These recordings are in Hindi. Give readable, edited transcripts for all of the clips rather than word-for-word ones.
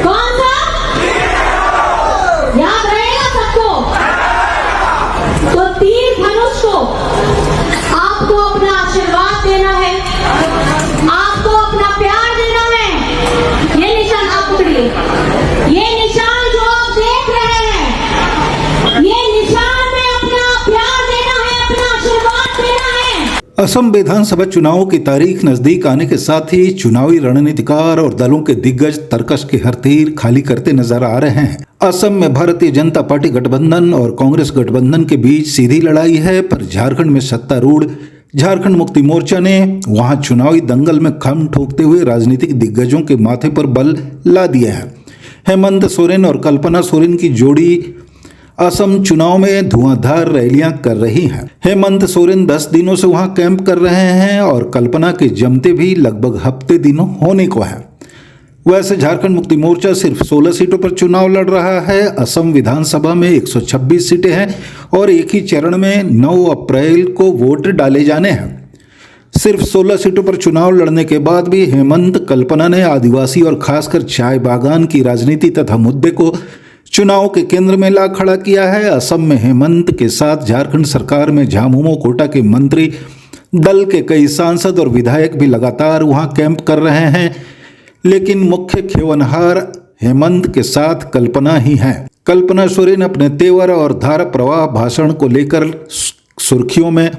कौन सा? याद रहेगा सबको। तो तीर धनुष को आपको अपना आशीर्वाद देना है, आपको अपना प्यार देना है। ये निशान आप पकड़िए, ये निशान जो आप देख रहे हैं, ये निशान में अपना प्यार देना है, अपना आशीर्वाद देना है। असम विधानसभा चुनावों की तारीख नजदीक आने के साथ ही चुनावी रणनीतिकार और दलों के दिग्गज तर्कश के हर तीर खाली करते नजर आ रहे हैं। असम में भारतीय जनता पार्टी गठबंधन और कांग्रेस गठबंधन के बीच सीधी लड़ाई है, पर झारखंड में सत्तारूढ़ झारखंड मुक्ति मोर्चा ने वहां चुनावी दंगल में खम ठोकते हुए राजनीतिक दिग्गजों के माथे पर बल ला दिया है। हेमंत सोरेन और कल्पना सोरेन की जोड़ी असम चुनाव में धुआंधार रैलियां कर रही हैं। हेमंत सोरेन 10 दिनों से वहां कैंप कर रहे हैं और कल्पना के जमते भी लगभग हफ्ते दिनों होने को है। वैसे झारखंड मुक्ति मोर्चा सिर्फ 16 सीटों पर चुनाव लड़ रहा है। असम विधानसभा में 126 सीटें हैं और एक ही चरण में 9 अप्रैल को वोट डाले जाने हैं। सिर्फ 16 सीटों पर चुनाव लड़ने के बाद भी हेमंत कल्पना ने आदिवासी और खासकर चाय बागान की राजनीति तथा मुद्दे को चुनाव के केंद्र में ला खड़ा किया है। असम में हेमंत के साथ झारखंड सरकार में झामुमो कोटा के मंत्री, दल के कई सांसद और विधायक भी लगातार वहां कैंप कर रहे हैं, लेकिन मुख्य खेवनहार हेमंत के साथ कल्पना ही है। कल्पना सोरेन अपने तेवर और धारा प्रवाह भाषण को लेकर सुर्खियों में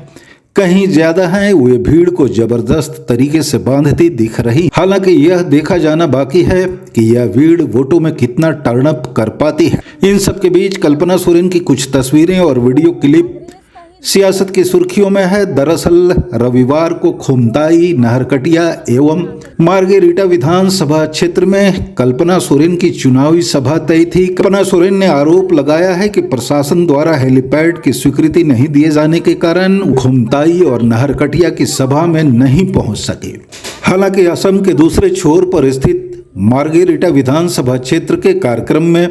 कहीं ज्यादा हैं। वे भीड़ को जबरदस्त तरीके से बांधती दिख रही। हालांकि यह देखा जाना बाकी है कि यह भीड़ वोटों में कितना टर्न अप कर पाती है। इन सब के बीच कल्पना सोरेन की कुछ तस्वीरें और वीडियो क्लिप सियासत की सुर्खियों में है। दरअसल रविवार को खुमताई, नहरकटिया एवं मार्गेरिटा विधानसभा क्षेत्र में कल्पना सोरेन की चुनावी सभा तय थी। कल्पना सोरेन ने आरोप लगाया है कि प्रशासन द्वारा हेलीपैड की स्वीकृति नहीं दिए जाने के कारण खुमताई और नहरकटिया की सभा में नहीं पहुंच सके। हालांकि असम के दूसरे छोर पर स्थित मार्गेरिटा विधानसभा क्षेत्र के कार्यक्रम में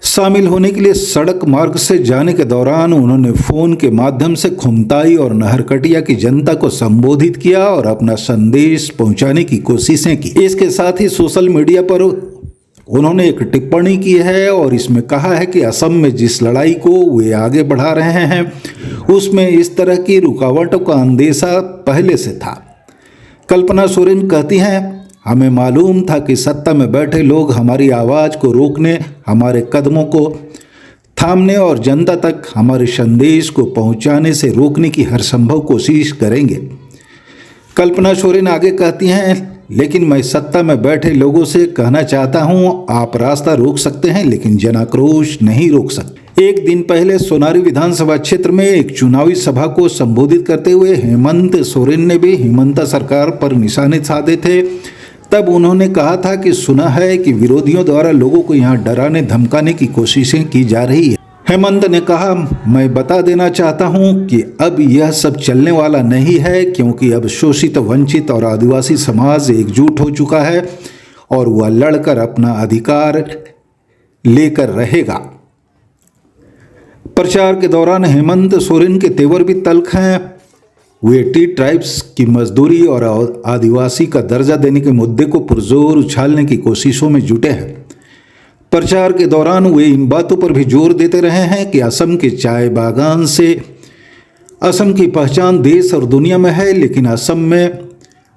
शामिल होने के लिए सड़क मार्ग से जाने के दौरान उन्होंने फोन के माध्यम से खुमताई और नहरकटिया की जनता को संबोधित किया और अपना संदेश पहुंचाने की कोशिशें की। इसके साथ ही सोशल मीडिया पर उन्होंने एक टिप्पणी की है और इसमें कहा है कि असम में जिस लड़ाई को वे आगे बढ़ा रहे हैं उसमें इस तरह की रुकावटों का अंदेशा पहले से था। कल्पना सोरेन कहती हैं, हमें मालूम था कि सत्ता में बैठे लोग हमारी आवाज़ को रोकने, हमारे कदमों को थामने और जनता तक हमारे संदेश को पहुंचाने से रोकने की हर संभव कोशिश करेंगे। कल्पना सोरेन आगे कहती हैं, लेकिन मैं सत्ता में बैठे लोगों से कहना चाहता हूं, आप रास्ता रोक सकते हैं लेकिन जनाक्रोश नहीं रोक सकते। एक दिन पहले सोनारी विधानसभा क्षेत्र में एक चुनावी सभा को संबोधित करते हुए हेमंत सोरेन ने भी हिमंता सरकार पर निशाने साधे थे। तब उन्होंने कहा था कि सुना है कि विरोधियों द्वारा लोगों को यहाँ डराने धमकाने की कोशिशें की जा रही है। हेमंत ने कहा, मैं बता देना चाहता हूँ कि अब यह सब चलने वाला नहीं है, क्योंकि अब शोषित, वंचित और आदिवासी समाज एकजुट हो चुका है और वह लड़कर अपना अधिकार लेकर रहेगा। प्रचार के दौरान हेमंत सोरेन के तेवर भी तल्ख हैं। वे टी ट्राइब्स की मजदूरी और आदिवासी का दर्जा देने के मुद्दे को पुरजोर उछालने की कोशिशों में जुटे हैं। प्रचार के दौरान वे इन बातों पर भी जोर देते रहे हैं कि असम के चाय बागान से असम की पहचान देश और दुनिया में है, लेकिन असम में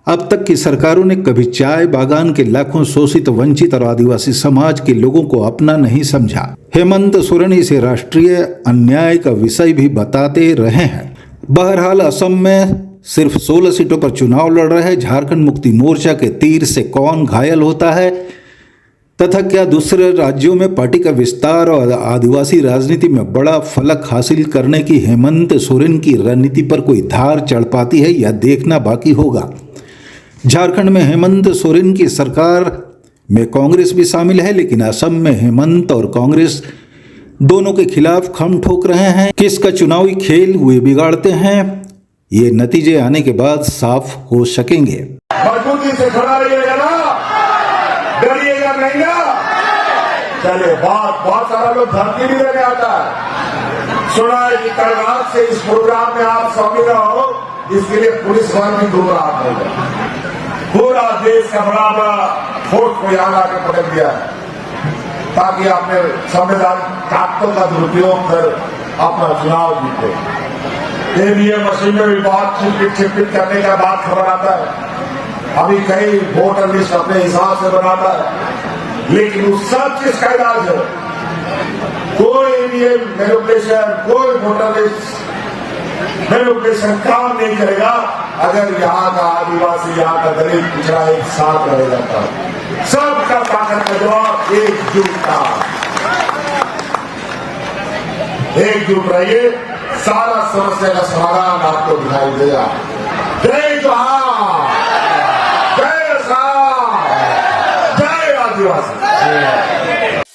अब तक की सरकारों ने कभी चाय बागान के लाखों शोषित, वंचित और आदिवासी समाज के लोगों को अपना नहीं समझा। हेमंत सोरेन इसे राष्ट्रीय अन्याय का विषय भी बताते रहे हैं। बहरहाल असम में सिर्फ 16 सीटों पर चुनाव लड़ रहे झारखंड मुक्ति मोर्चा के तीर से कौन घायल होता है तथा क्या दूसरे राज्यों में पार्टी का विस्तार और आदिवासी राजनीति में बड़ा फलक हासिल करने की हेमंत सोरेन की रणनीति पर कोई धार चढ़ पाती है, यह देखना बाकी होगा। झारखंड में हेमंत सोरेन की सरकार में कांग्रेस भी शामिल है, लेकिन असम में हेमंत और कांग्रेस दोनों के खिलाफ खम ठोक रहे हैं। किसका चुनावी खेल वे बिगाड़ते हैं, ये नतीजे आने के बाद साफ हो सकेंगे। मजबूती से खड़ा रहिएगा ना, डरिएगा नहीं ना। चलिए, बहुत सारा लोग धमकी भी देने आता है। सुना है कि कल रात से इस प्रोग्राम में आप शामिल हो, इसके लिए पुलिस वाले भी दूर हाथ हो गए। पूरा देश का बड़ा बड़ा फोर्स को यहाँ आके पकड़ दिया है ताकि अपने संविधान ताकतों का दुरुपयोग कर अपना चुनाव जीते। ईवीएम मशीन में भी बहुत छिपकिट करने का बात खबर आता है। अभी कई वोटर लिस्ट अपने हिसाब से बनाता है, लेकिन उस सब चीज का इलाज है। कोई ईवीएम मैनिपुलेशन, कोई वोटर लिस्ट मैनिपुलेशन काम नहीं करेगा अगर यहाँ का आदिवासी, यहाँ का दलित पिछड़ा एक साथ रहेगा तब। सबका ताकत का जवाब एकजुटता। एकजुट रहिए, सारा समस्या का समाधान आपको दिखाई देगा। जय जोहार, जय किसान, जय आदिवासी।